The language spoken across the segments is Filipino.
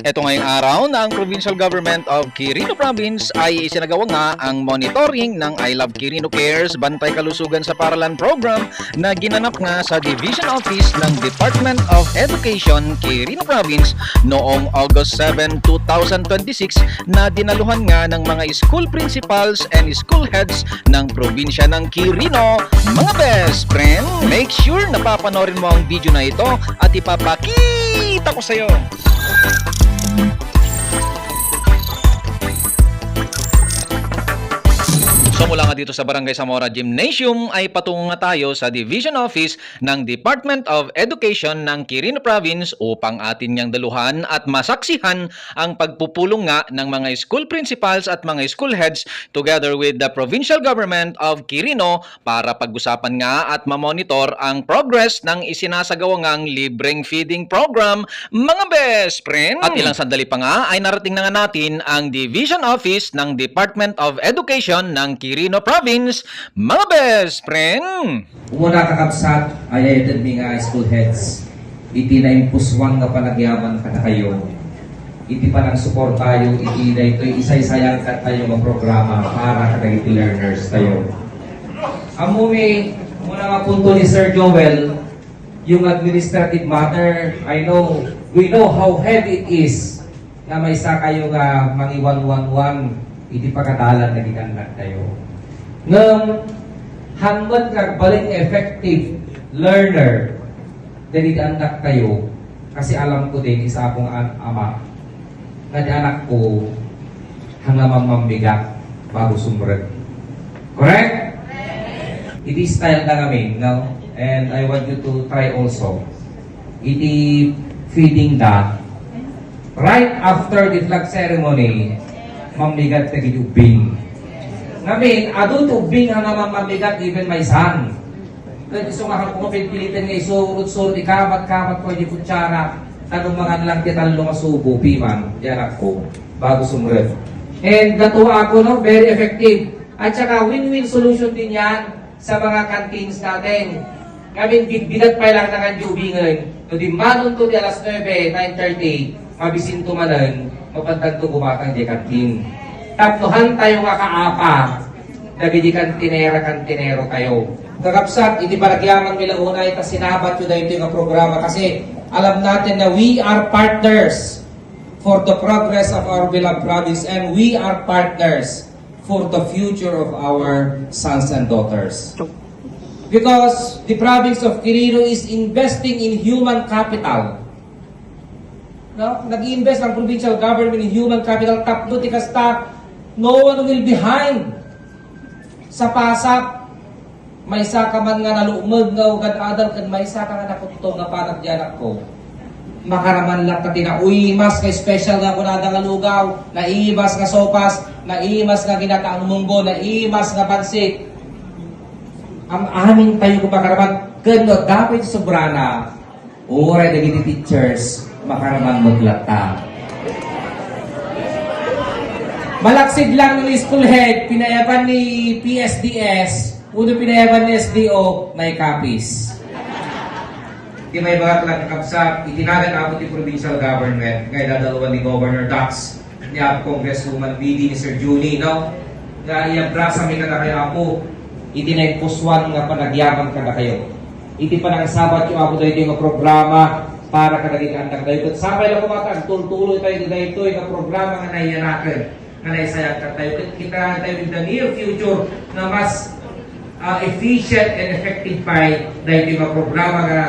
Ito ngayong araw na ang Provincial Government of Quirino Province ay isinagawa nga ang monitoring ng I Love Quirino Cares Bantay Kalusugan sa Paaralan Program na ginanap nga sa Division Office ng Department of Education, Quirino Province noong August 7, 2026 na dinaluhan nga ng mga school principals and school heads ng probinsya ng Quirino. Mga best friend, make sure napapanorin mo ang video na ito at ipapakita ko sa iyo. So mula nga dito sa Barangay Zamora Gymnasium ay patungo nga tayo sa Division Office ng Department of Education ng Quirino Province upang atin niyang daluhan at masaksihan ang pagpupulong nga ng mga school principals at mga school heads together with the Provincial Government of Quirino para pag-usapan nga at mamonitor ang progress ng isinasagawa ngang libreng feeding program, mga best friend. At ilang sandali pa nga ay narating na nga natin ang Division Office ng Department of Education ng Quirino Province, mga best friend. Umuna kakabsat, ay ayatid mi nga school heads. Iti na impuswang nga panagyaman ka na kayo. Iti pa nang support tayo, iti na ito isay-sayang ka tayo ng programa para kadagiti learners tayo. Amumi, muna nga punto ni Sir Joel, yung administrative matter, we know how heavy it is na may isa kayo nga mangi-111 iti pagkadalan na gikandak tayo. Ngam, hanggang kagbaling effective learner na gikandak tayo, kasi alam ko din, isa akong ama, na di anak ko hanggang mambigat bago sumurad. Correct? Iti style na namin, no? And I want you to try also. Iti feeding da. Right after the flag ceremony, mamigat na gitubing. Ngamin, adult ubing ang naman mamigat even my son. Kaya gusto nga kung pilitin nga isurot-surot, ikamat-kamat ko yung kutsara, tanong mga lang kitang lumasubo, piman, yan ako, bago sumurad. And natuwa ako, no? Very effective. At saka win-win solution din yan sa mga canteens natin. Ngamin, bigat pa lang na nga ubingan. No, di manon to di alas 9, 9:30, mabisinto manan, mapantag to gumatang di kantin. Tapnohan tayo nga kaapa, nagidi kantinero tayo. Kakapsat, iti paragyaman nila unay, ta sinabat yun na ito yung programa kasi alam natin na we are partners for the progress of our beloved province and we are partners for the future of our sons and daughters. Because the province of Quirino is investing in human capital. No? Nag-i-invest ang provincial government in human capital. Tapno ti kasta, no one will behind. Sa pasap, may isa ka man nga nalumag nga ugad adal kan may isa ka nga nakutong nga panak diyan ko. Makaraman lang ta tinauimas nga special nga kunada nga lugaw, naimas nga sopas, naimas nga ginataang munggo, naimas nga pansit. Ang aming tayo kung makaraman, kano dapat sobrana, oray naging teachers, makaraman maglata. Malaksid lang ng school head, pinayaban ni PSDS, uno pinayaban ni SDO, may copies. Di may bagat lang kapsap, itinagan ako ni provincial government, kaya dadalawan ni Governor Dax, ni Congresswoman BD ni Sir Juni, no? Na iyabrasa may kada kaya ako, itinaypuswan nga panagyaman kada kayo. Iti pa nang sabat yung ako dahil yung programa para kadaging andak dahil. Sabay lang kumatang, tultuloy tayo dahil ito yung programa nga naiyanakan, nga naisayag ka tayo. Kita tayo in the near future na mas efficient and effective pa dahil yung programa nga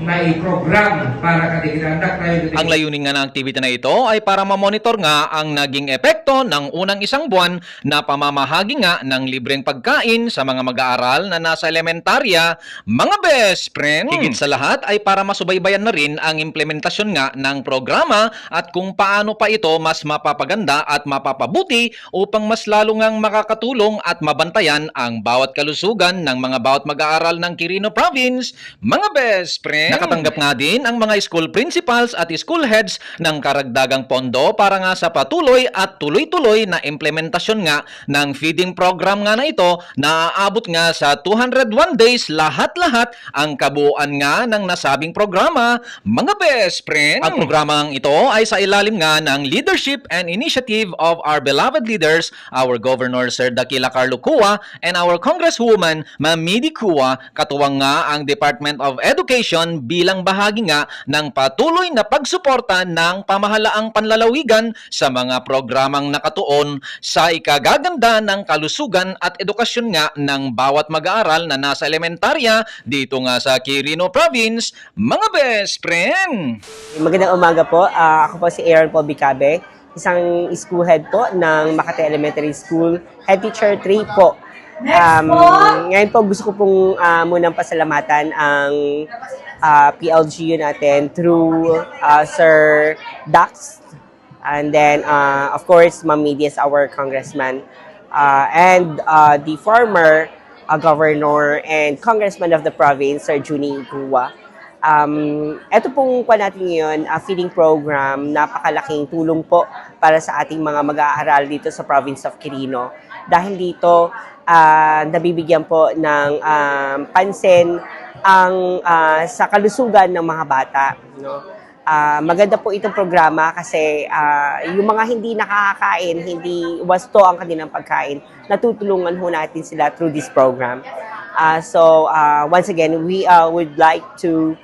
may program para kadigilandak tayo. Ang layunin nga ng activity na ito ay para mamonitor nga ang naging epekto ng unang isang buwan na pamamahagi nga ng libreng pagkain sa mga mag-aaral na nasa elementarya, mga best friend. Higit sa lahat ay para masubaybayan na rin ang implementasyon nga ng programa at kung paano pa ito mas mapapaganda at mapapabuti upang mas lalo ngang makakatulong at mabantayan ang bawat kalusugan ng mga bawat mag-aaral ng Quirino Province, mga best friend. Nakatanggap nga din ang mga school principals at school heads ng karagdagang pondo para nga sa patuloy at tuloy-tuloy na implementasyon nga ng feeding program nga na ito na aabot nga sa 201 days lahat-lahat ang kabuuan nga ng nasabing programa, mga best friend. Ang programang ito ay sa ilalim nga ng leadership and initiative of our beloved leaders, our Governor Sir Dakila Carlo Cua and our Congresswoman Ma'am Midi Cua, katuwang nga ang Department of Education bilang bahagi nga ng patuloy na pagsuporta ng pamahalaang panlalawigan sa mga programang nakatuon sa ikagaganda ng kalusugan at edukasyon nga ng bawat mag-aaral na nasa elementarya dito nga sa Quirino Province, mga best friend. Magandang umaga po. Ako po si Aaron Paul Bicabe, isang school head po ng Makati Elementary School, head teacher 3 po. Ngayon po gusto ko pong munang pasalamatan ang PLGU natin through Sir Dax, and then of course Ma'am Midi as our congressman, and the former governor and congressman of the province, Sir Juni Gua. Ito pong kwa natin ngayon, feeding program, napakalaking tulong po para sa ating mga mag-aaral dito sa province of Quirino. Dahil dito, nabibigyan po ng pansin ang sa kalusugan ng mga bata. No? Maganda po itong programa kasi yung mga hindi nakakakain, hindi wasto ang kanilang pagkain, natutulungan ho natin sila through this program. So once again, we would like to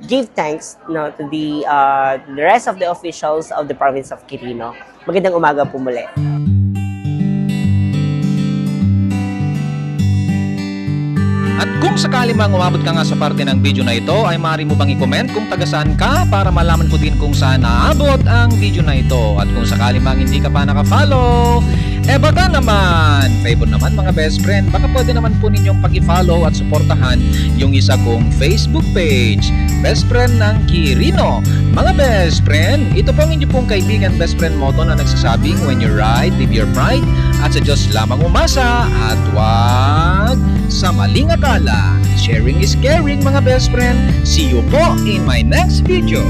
give thanks to the rest of the officials of the province of Quirino. Magandang umaga po muli. At kung sakali mang umabot ka nga sa parte ng video na ito, ay maaari mo bang i-comment kung taga saan ka para malaman ko din kung saan naabot ang video na ito. At kung sakali mang hindi ka pa naka-follow, baka naman, favor naman mga best friend, baka pwede naman po ninyong pag-follow at suportahan yung isa kong Facebook page, Best Friend ng Quirino. Mga best friend, ito pong inyo pong kaibigan best friend motto na nagsasabing, when you ride, live your pride, at sa Diyos lamang umasa, at wag sa maling akala. Sharing is caring mga best friend. See you po in my next video.